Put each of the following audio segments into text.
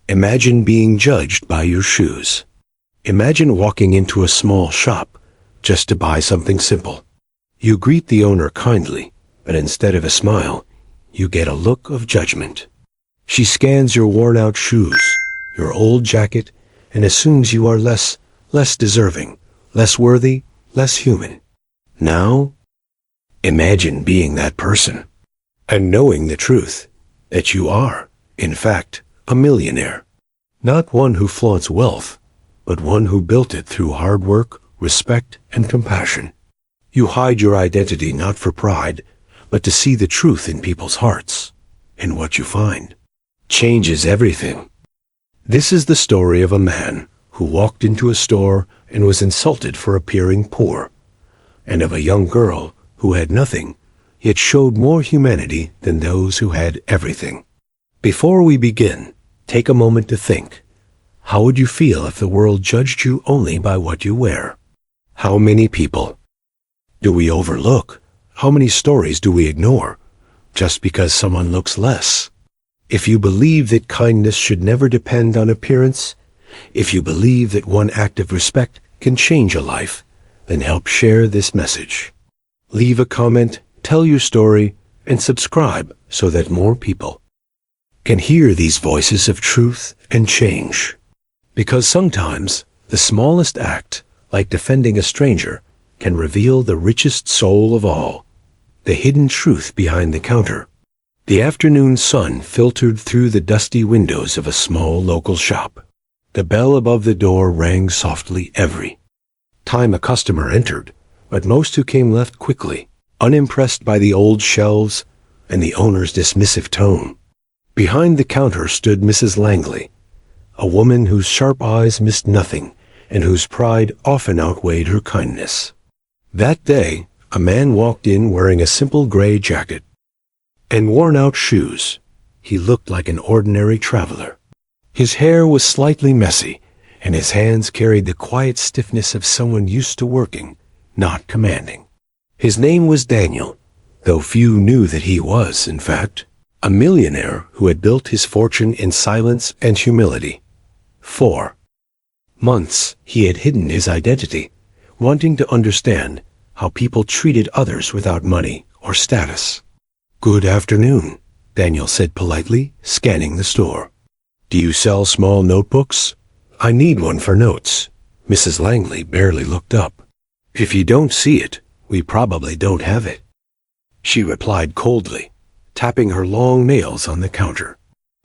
Imagine being judged by your shoes. Imagine walking into a small shop just to buy something simple. You greet the owner kindly, but instead of a smile, you get a look of judgment. She scans your worn-out shoes, your old jacket, and assumes you are less deserving, less worthy, less human. Now, imagine being that person and knowing the truth that you are, in fact, a millionaire. Not one who flaunts wealth, but one who built it through hard work, respect, and compassion. You hide your identity not for pride, but to see the truth in people's hearts. And what you find changes everything. This is the story of a man who walked into a store and was insulted for appearing poor, and of a young girl who had nothing, yet showed more humanity than those who had everything. Before we begin, take a moment to think. How would you feel if the world judged you only by what you wear? How many people do we overlook? How many stories do we ignore just because someone looks less? If you believe that kindness should never depend on appearance, if you believe that one act of respect can change a life, then help share this message. Leave a comment, tell your story, and subscribe so that more people can hear these voices of truth and change. Because sometimes the smallest act, like defending a stranger, can reveal the richest soul of all, the hidden truth behind the counter. The afternoon sun filtered through the dusty windows of a small local shop. The bell above the door rang softly every time a customer entered, but most who came left quickly, unimpressed by the old shelves and the owner's dismissive tone. Behind the counter stood Mrs. Langley, a woman whose sharp eyes missed nothing and whose pride often outweighed her kindness. That day, a man walked in wearing a simple gray jacket and worn-out shoes. He looked like an ordinary traveler. His hair was slightly messy, and his hands carried the quiet stiffness of someone used to working, not commanding. His name was Daniel, though few knew that he was, in fact, a millionaire who had built his fortune in silence and humility. For months he had hidden his identity, wanting to understand how people treated others without money or status. "Good afternoon," Daniel said politely, scanning the store. "Do you sell small notebooks? I need one for notes." Mrs. Langley barely looked up. "If you don't see it, we probably don't have it," she replied coldly, tapping her long nails on the counter.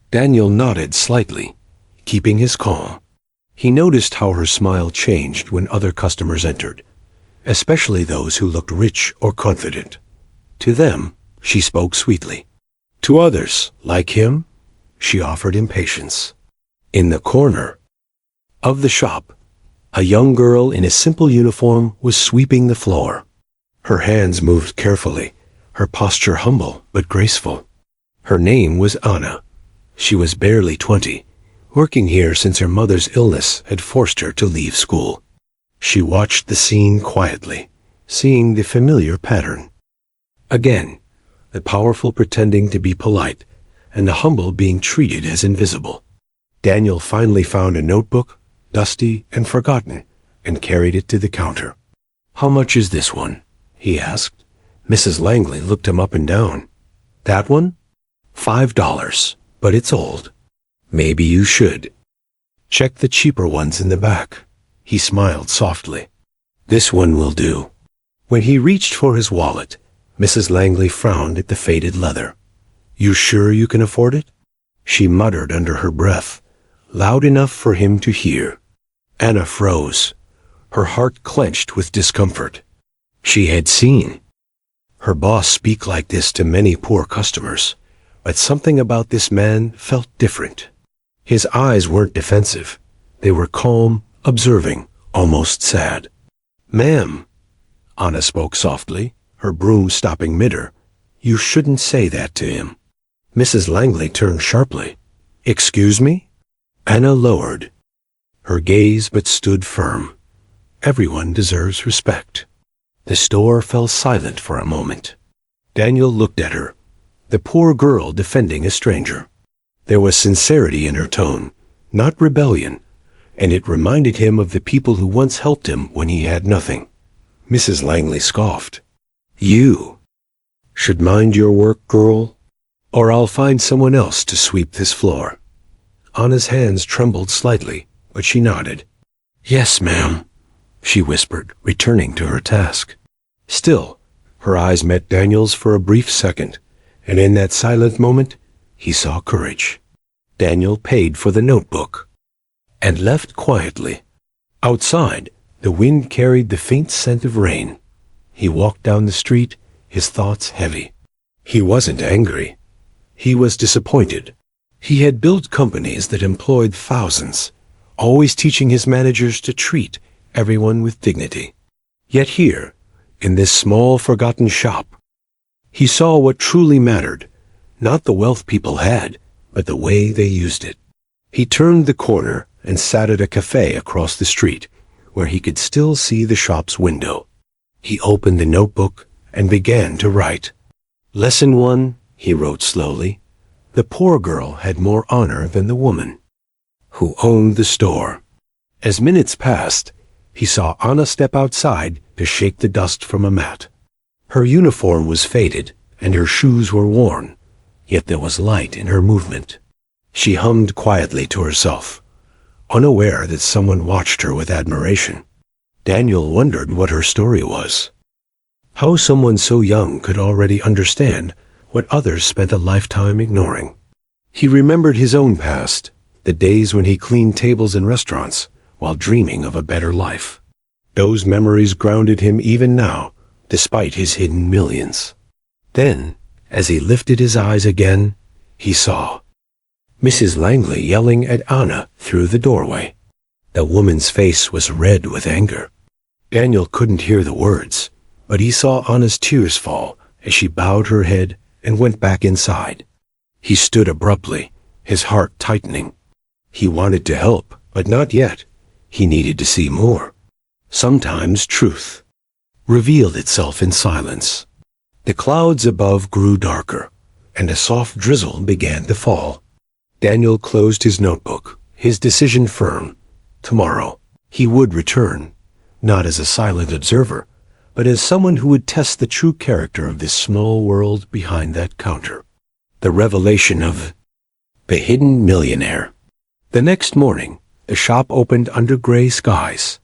Daniel nodded slightly, keeping his calm. He noticed how her smile changed when other customers entered, especially those who looked rich or confident. To them, she spoke sweetly. To others, like him, she offered impatience. In the corner of the shop, a young girl in a simple uniform was sweeping the floor. Her hands moved carefully, her posture humble but graceful. Her name was Anna. She was barely 20, working here since her mother's illness had forced her to leave school. She watched the scene quietly, seeing the familiar pattern. Again, the powerful pretending to be polite, and the humble being treated as invisible. Daniel finally found a notebook, dusty and forgotten, and carried it to the counter. "How much is this one?" he asked. Mrs. Langley looked him up and down. "That one? $5, but it's old. Maybe you should check the cheaper ones in the back." He smiled softly. "This one will do." When he reached for his wallet, Mrs. Langley frowned at the faded leather. "You sure you can afford it?" she muttered under her breath, loud enough for him to hear. Anna froze, her heart clenched with discomfort. She had seen her boss speak like this to many poor customers, but something about this man felt different. His eyes weren't defensive. They were calm, observing, almost sad. "Ma'am," Anna spoke softly, her broom stopping mid-air, "you shouldn't say that to him." Mrs. Langley turned sharply. "Excuse me?" Anna lowered her gaze but stood firm. Everyone deserves respect. The store fell silent for a moment. Daniel looked at her, the poor girl defending a stranger. There was sincerity in her tone, not rebellion, and it reminded him of the people who once helped him when he had nothing. Mrs. Langley scoffed. "You should mind your work, girl, or I'll find someone else to sweep this floor." Anna's hands trembled slightly, but she nodded. "Yes, ma'am," she whispered, returning to her task. Still, her eyes met Daniel's for a brief second, and in that silent moment, he saw courage. Daniel paid for the notebook and left quietly. Outside, the wind carried the faint scent of rain. He walked down the street, his thoughts heavy. He wasn't angry. He was disappointed. He had built companies that employed thousands, always teaching his managers to treat everyone with dignity. Yet here, in this small, forgotten shop, he saw what truly mattered, not the wealth people had, but the way they used it. He turned the corner and sat at a cafe across the street, where he could still see the shop's window. He opened the notebook and began to write. Lesson 1, he wrote slowly. The poor girl had more honor than the woman who owned the store. As minutes passed, he saw Anna step outside to shake the dust from a mat. Her uniform was faded and her shoes were worn, yet there was light in her movement. She hummed quietly to herself, unaware that someone watched her with admiration. Daniel wondered what her story was. How someone so young could already understand what others spent a lifetime ignoring. He remembered his own past, the days when he cleaned tables in restaurants while dreaming of a better life. Those memories grounded him even now, despite his hidden millions. Then, as he lifted his eyes again, he saw Mrs. Langley yelling at Anna through the doorway. The woman's face was red with anger. Daniel couldn't hear the words, but he saw Anna's tears fall as she bowed her head and went back inside. He stood abruptly, his heart tightening. He wanted to help, but not yet. He needed to see more. Sometimes truth revealed itself in silence. The clouds above grew darker, and a soft drizzle began to fall. Daniel closed his notebook, his decision firm. Tomorrow, he would return, not as a silent observer, but as someone who would test the true character of this small world behind that counter. The revelation of the hidden millionaire. The next morning, the shop opened under gray skies.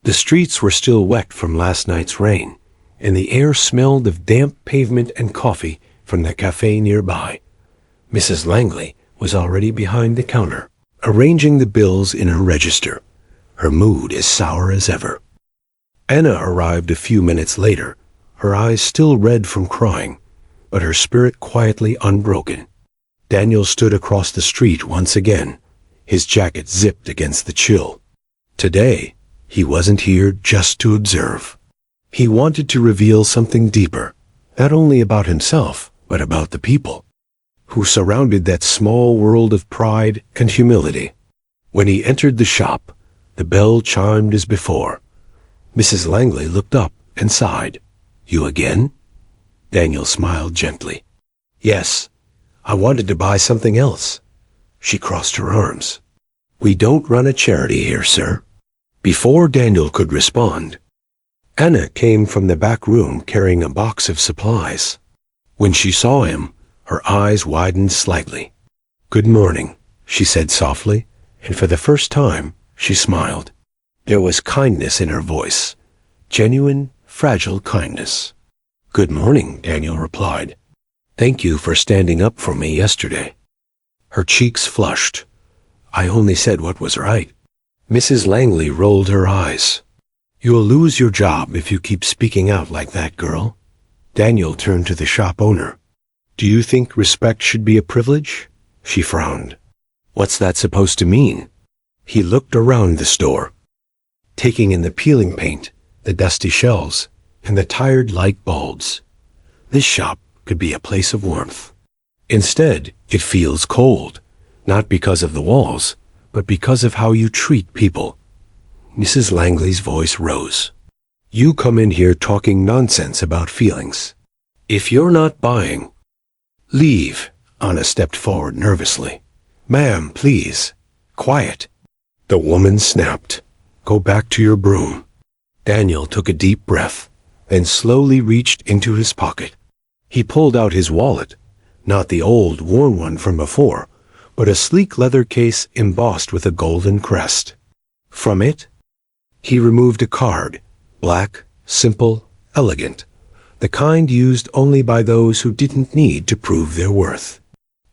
The streets were still wet from last night's rain, and the air smelled of damp pavement and coffee from the cafe nearby. Mrs. Langley was already behind the counter, arranging the bills in her register, her mood as sour as ever. Anna arrived a few minutes later, her eyes still red from crying, but her spirit quietly unbroken. Daniel stood across the street once again, his jacket zipped against the chill. Today, he wasn't here just to observe. He wanted to reveal something deeper, not only about himself, but about the people who surrounded that small world of pride and humility. When he entered the shop, the bell chimed as before. Mrs. Langley looked up and sighed. "You again?" Daniel smiled gently. "Yes, I wanted to buy something else." She crossed her arms. "We don't run a charity here, sir." Before Daniel could respond, Anna came from the back room carrying a box of supplies. When she saw him, her eyes widened slightly. "Good morning," she said softly, and for the first time, she smiled. There was kindness in her voice, genuine, fragile kindness. "Good morning," Daniel replied. "Thank you for standing up for me yesterday." Her cheeks flushed. "I only said what was right." Mrs. Langley rolled her eyes. "You'll lose your job if you keep speaking out like that, girl." Daniel turned to the shop owner. "Do you think respect should be a privilege?" She frowned. "What's that supposed to mean?" He looked around the store, taking in the peeling paint, the dusty shelves, and the tired light bulbs. This shop could be a place of warmth. Instead, it feels cold, not because of the walls, but because of how you treat people. Mrs. Langley's voice rose. "You come in here talking nonsense about feelings. If you're not buying, leave." Anna stepped forward nervously. "Ma'am, please." Quiet. The woman snapped. Go back to your broom. Daniel took a deep breath, then slowly reached into his pocket. He pulled out his wallet, not the old, worn one from before, but a sleek leather case embossed with a golden crest. From it, he removed a card, black, simple, elegant, the kind used only by those who didn't need to prove their worth.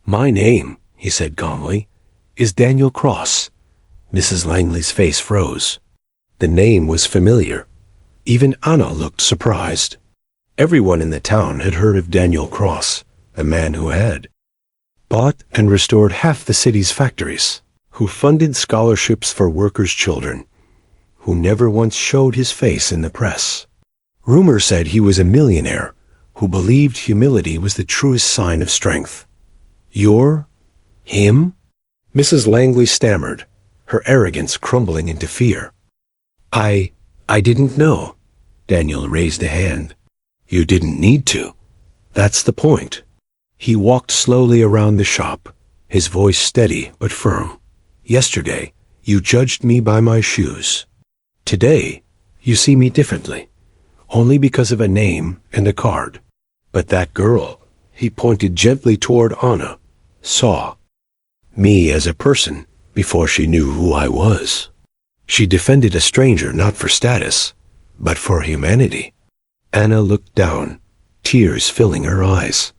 My name, he said calmly, is Daniel Cross. Mrs. Langley's face froze. The name was familiar. Even Anna looked surprised. Everyone in the town had heard of Daniel Cross, a man who had bought and restored half the city's factories, who funded scholarships for workers' children, who never once showed his face in the press. Rumor said he was a millionaire who believed humility was the truest sign of strength. You're him? Mrs. Langley stammered, her arrogance crumbling into fear. I didn't know. Daniel raised a hand. You didn't need to. That's the point. He walked slowly around the shop, his voice steady but firm. Yesterday, you judged me by my shoes. Today, you see me differently, only because of a name and a card. But that girl, he pointed gently toward Anna, saw me as a person before she knew who I was. She defended a stranger not for status, but for humanity. Anna looked down, tears filling her eyes.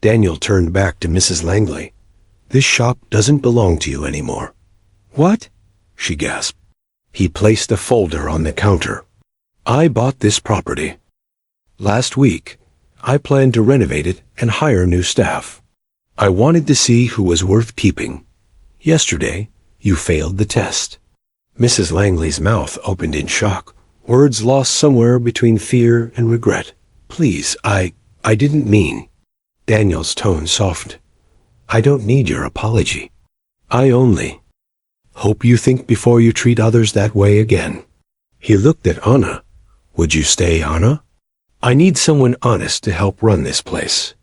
Daniel turned back to Mrs. Langley. This shop doesn't belong to you anymore. What? She gasped. He placed a folder on the counter. I bought this property. Last week, I planned to renovate it and hire new staff. I wanted to see who was worth keeping. Yesterday, you failed the test. Mrs. Langley's mouth opened in shock, words lost somewhere between fear and regret. Please, I didn't mean. Daniel's tone softened. I don't need your apology. I only hope you think before you treat others that way again. He looked at Anna. Would you stay, Anna? I need someone honest to help run this place.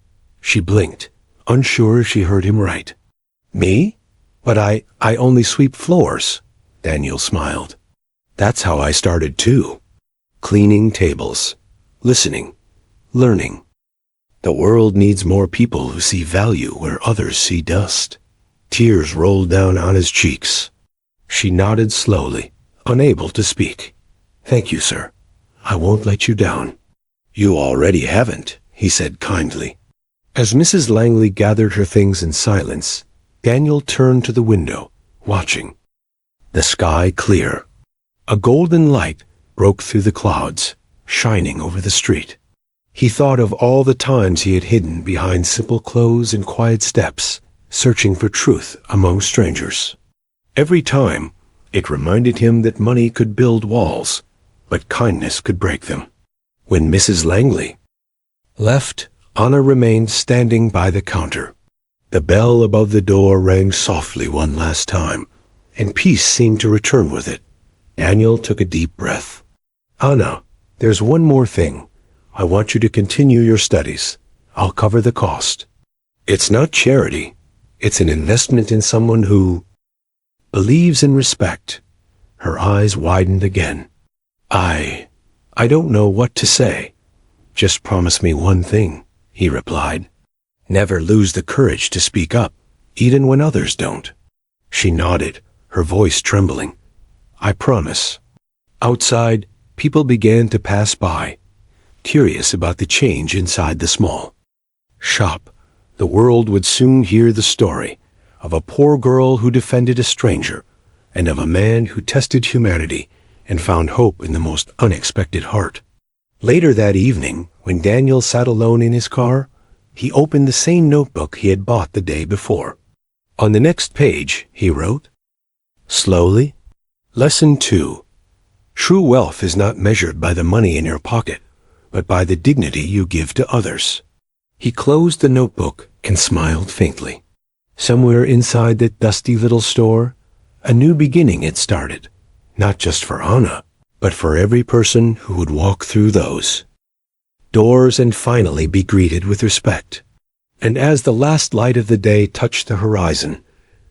She blinked, unsure if she heard him right. Me? But I only sweep floors. Daniel smiled. That's how I started too. Cleaning tables, listening, learning. The world needs more people who see value where others see dust. Tears rolled down Anna's cheeks. She nodded slowly, unable to speak. Thank you, sir. I won't let you down. You already haven't, he said kindly. As Mrs. Langley gathered her things in silence, Daniel turned to the window, watching. The sky clear. A golden light broke through the clouds, shining over the street. He thought of all the times he had hidden behind simple clothes and quiet steps, searching for truth among strangers. Every time, it reminded him that money could build walls, but kindness could break them. When Mrs. Langley left, Anna remained standing by the counter. The bell above the door rang softly one last time, and peace seemed to return with it. Daniel took a deep breath. Anna, there's one more thing. I want you to continue your studies. I'll cover the cost. It's not charity. It's an investment in someone who believes in respect. Her eyes widened again. I don't know what to say. Just promise me one thing, he replied. Never lose the courage to speak up, even when others don't. She nodded, her voice trembling. I promise. Outside, people began to pass by, curious about the change inside the small shop. The world would soon hear the story of a poor girl who defended a stranger, and of a man who tested humanity and found hope in the most unexpected heart. Later that evening, when Daniel sat alone in his car, he opened the same notebook he had bought the day before. On the next page, he wrote, Slowly, Lesson 2. True wealth is not measured by the money in your pocket, but by the dignity you give to others. He closed the notebook and smiled faintly. Somewhere inside that dusty little store, a new beginning had started, not just for Anna, but for every person who would walk through those doors and finally be greeted with respect. And as the last light of the day touched the horizon,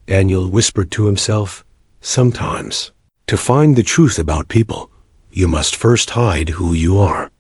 Daniel whispered to himself, Sometimes, to find the truth about people, you must first hide who you are.